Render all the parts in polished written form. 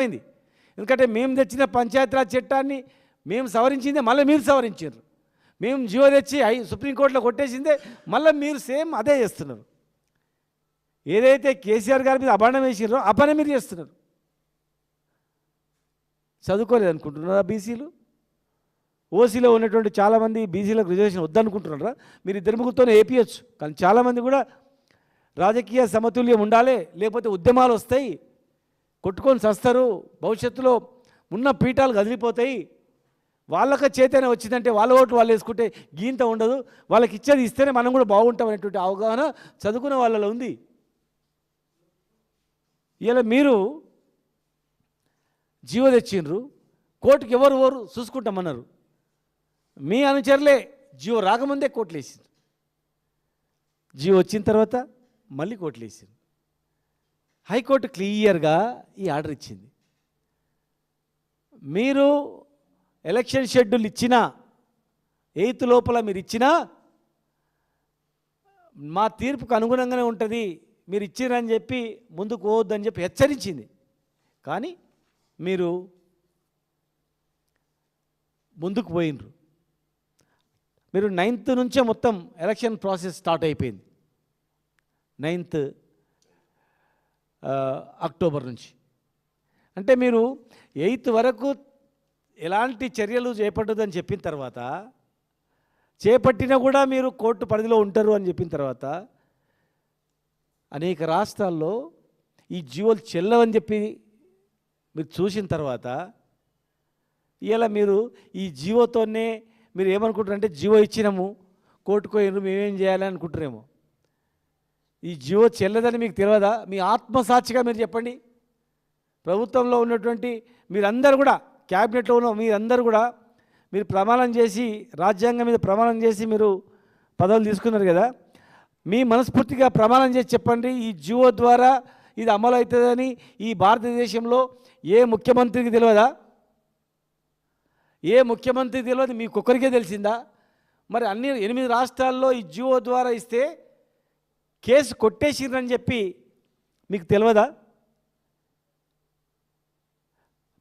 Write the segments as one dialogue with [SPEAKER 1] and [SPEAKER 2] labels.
[SPEAKER 1] అయింది. ఎందుకంటే మేము తెచ్చిన పంచాయతీరాజ్ చట్టాన్ని మేము సవరించిందే మళ్ళీ మీరు సవరించారు. మేము జీవో తెచ్చి సుప్రీంకోర్టులో కొట్టేసిందే మళ్ళీ మీరు సేమ్ అదే చేస్తున్నారు. ఏదైతే కేసీఆర్ గారి మీద అభాండం వేసినారో ఆ పని మీరు చేస్తున్నారు. చదువుకోలేదు అనుకుంటున్నారా బీసీలు? ఓసీలో ఉన్నటువంటి చాలామంది బీసీలకు రిజర్వేషన్ వద్దనుకుంటున్నారా? మీరు ఇద్దరు ముగ్గురితోనే ఏపీయచ్చు. కానీ చాలామంది కూడా రాజకీయ సమతుల్యం ఉండాలి, లేకపోతే ఉద్యమాలు వస్తాయి, కొట్టుకొని చస్తారు, భవిష్యత్తులో ఉన్న పీఠాలు కదిలిపోతాయి, వాళ్ళకి చేతనే వచ్చిందంటే వాళ్ళ ఓట్లు వాళ్ళు వేసుకుంటే గీంత ఉండదు, వాళ్ళకి ఇచ్చేది ఇస్తేనే మనం కూడా బాగుంటాం అనేటువంటి అవగాహన చదువుకున్న వాళ్ళలో ఉంది. ఇలా మీరు జీవో తెచ్చిండ్రు, కోర్టుకి ఎవరు చూసుకుంటామన్నారు. మీ అనుచరులే జీవో రాకముందే కోర్టులు వేసిండ్రు, జీవో వచ్చిన తర్వాత మళ్ళీ కోర్టులు వేసిండ్రు. హైకోర్టు క్లియర్గా ఈ ఆర్డర్ ఇచ్చింది. మీరు ఎలక్షన్ షెడ్యూల్ ఇచ్చినా 8 లోపల మీరు ఇచ్చినా మా తీర్పుకు అనుగుణంగానే ఉంటుంది, మీరు ఇచ్చిరని చెప్పి ముందుకు పోవద్దని చెప్పి హెచ్చరించింది. కానీ మీరు ముందుకు పోయినరు. మీరు 9th నుంచే మొత్తం ఎలక్షన్ ప్రాసెస్ స్టార్ట్ అయిపోయింది. 9th అక్టోబర్ నుంచి. అంటే మీరు 8th వరకు ఎలాంటి చర్యలు చేపట్టదని చెప్పిన తర్వాత, చేపట్టినా కూడా మీరు కోర్టు పరిధిలో ఉంటారు అని చెప్పిన తర్వాత, అనేక రాష్ట్రాల్లో ఈ జీవోలు చెల్లవని చెప్పి మీరు చూసిన తర్వాత, ఇలా మీరు ఈ జీవోతోనే మీరు ఏమనుకుంటారంటే జీవో ఇచ్చినాము కోర్టుకు పోయినారు మేమేం చేయాలి అనుకుంటారేమో. ఈ జీవో చెల్లదని మీకు తెలియదా? మీ ఆత్మసాక్షిగా మీరు చెప్పండి. ప్రభుత్వంలో ఉన్నటువంటి మీరందరూ కూడా, క్యాబినెట్లో ఉన్న మీరందరూ కూడా మీరు ప్రమాణం చేసి, రాజ్యాంగం మీద ప్రమాణం చేసి మీరు పదవులు తీసుకున్నారు కదా, మీ మనస్ఫూర్తిగా ప్రమాణం చేసి చెప్పండి, ఈ జీవో ద్వారా ఇది అమలు అవుతుందని ఈ భారతదేశంలో ఏ ముఖ్యమంత్రికి తెలియదా? ఏ ముఖ్యమంత్రికి తెలియదు, మీకొక్కరికే తెలిసిందా? మరి అన్ని 8 రాష్ట్రాల్లో ఈ జీవో ద్వారా ఇస్తే కేసు కొట్టేసిరని చెప్పి మీకు తెలియదా?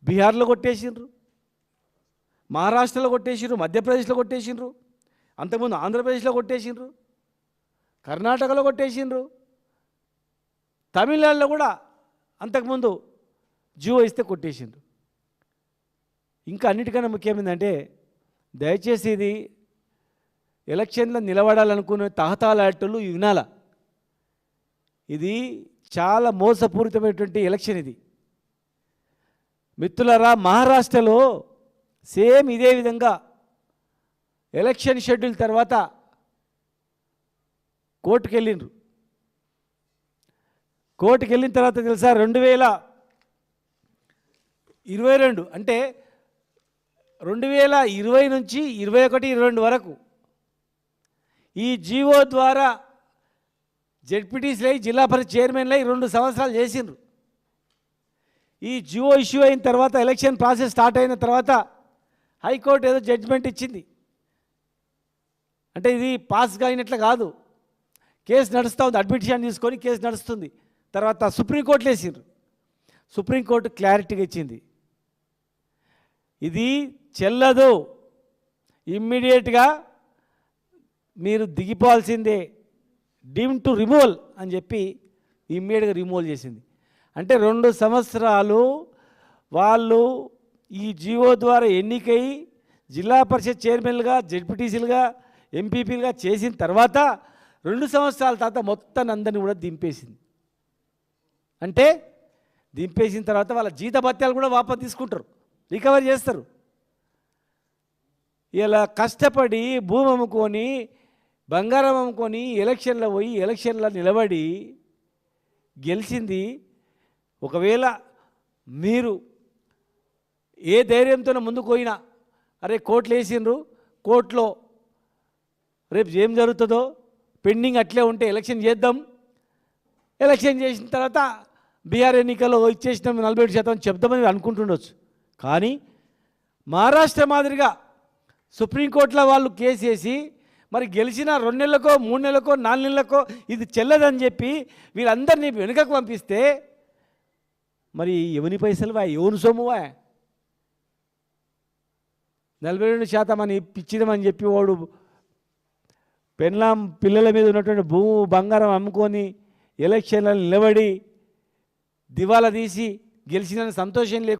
[SPEAKER 1] బీహార్లో కొట్టేసిండ్రు, మహారాష్ట్రలో కొట్టేసిండ్రు, మధ్యప్రదేశ్లో కొట్టేసిండ్రు, అంతకుముందు ఆంధ్రప్రదేశ్లో కొట్టేసిండ్రు, కర్ణాటకలో కొట్టేసిండ్రు, తమిళనాడులో కూడా అంతకుముందు జీవో ఇస్తే కొట్టేసిండ్రు. ఇంకా అన్నిటికన్నా ముఖ్యమైందంటే, దయచేసి ఇది ఎలక్షన్లో నిలబడాలనుకునే తహతాలాటలు వినాల. ఇది చాలా మోసపూరితమైనటువంటి ఎలక్షన్. ఇది మిత్రులారా, మహారాష్ట్రలో సేమ్ ఇదే విధంగా ఎలక్షన్ షెడ్యూల్ తర్వాత కోర్టుకు వెళ్ళిండ్రు. కోర్టుకు వెళ్ళిన తర్వాత తెలుసా, 2022 అంటే 2020 నుంచి 21-22 వరకు ఈ జీవో ద్వారా జెడ్పీటీసీలై జిల్లా పరిషత్ చైర్మన్లై 2 సంవత్సరాలు చేసిండ్రు. ఈ జీవో ఇష్యూ అయిన తర్వాత, ఎలక్షన్ ప్రాసెస్ స్టార్ట్ అయిన తర్వాత హైకోర్టు ఏదో జడ్జిమెంట్ ఇచ్చింది. అంటే ఇది పాస్గా అయినట్లు కాదు, కేసు నడుస్తూ ఉంది, అడ్మిషన్ తీసుకొని కేసు నడుస్తుంది. తర్వాత సుప్రీంకోర్టులో వేసిండ్రు. సుప్రీంకోర్టు క్లారిటీగా ఇచ్చింది, ఇది చెల్లదు, ఇమ్మీడియట్గా మీరు దిగిపోవాల్సిందే, డీమ్ టు రిమూవల్ అని చెప్పి ఇమ్మీడియట్గా రిమూవల్ చేసింది. అంటే 2 సంవత్సరాలు వాళ్ళు ఈ జీవో ద్వారా ఎన్నికై జిల్లా పరిషత్ చైర్మన్లుగా, జెడ్పీటీసీలుగా, ఎంపీపీలుగా చేసిన తర్వాత 2 సంవత్సరాల తర్వాత మొత్తం అందరినీ కూడా దింపేసింది. అంటే దింపేసిన తర్వాత వాళ్ళ జీతభత్యాలు కూడా వాపసు తీసుకుంటారు, రికవర్ చేస్తారు. ఇలా కష్టపడి భూమి అమ్ముకొని, బంగారం అమ్ముకొని ఎలక్షన్లో పోయి ఎలక్షన్లో నిలబడి గెలిచింది. ఒకవేళ మీరు ఏ ధైర్యంతో ముందుకు పోయినా, అరే కోర్టులు వేసిండ్రు, కోర్టులో రేపు ఏం జరుగుతుందో పెండింగ్ అట్లే ఉంటే ఎలక్షన్ చేద్దాం, ఎలక్షన్ చేసిన తర్వాత బీహార్ ఎన్నికల్లో ఇచ్చేసిన 47% చెప్దామని అనుకుంటుండొచ్చు. కానీ మహారాష్ట్ర మాదిరిగా సుప్రీంకోర్టులో వాళ్ళు కేసు వేసి మరి గెలిచిన 2 నెలలకో 3 నెలలకో 4 నెలలకో ఇది చెల్లదని చెప్పి వీళ్ళందరినీ వెనుకకు పంపిస్తే మరి ఎవని పైసలువా, ఎవని సొమ్మువా? 42% అని పిచ్చిదమని చెప్పి వాడు పెన్లాం పిల్లల మీద ఉన్నటువంటి భూము బంగారం అమ్ముకొని ఎలక్షన్లలో నిలబడి దివాలా తీసి గెలిచిన సంతోషం లేకుండా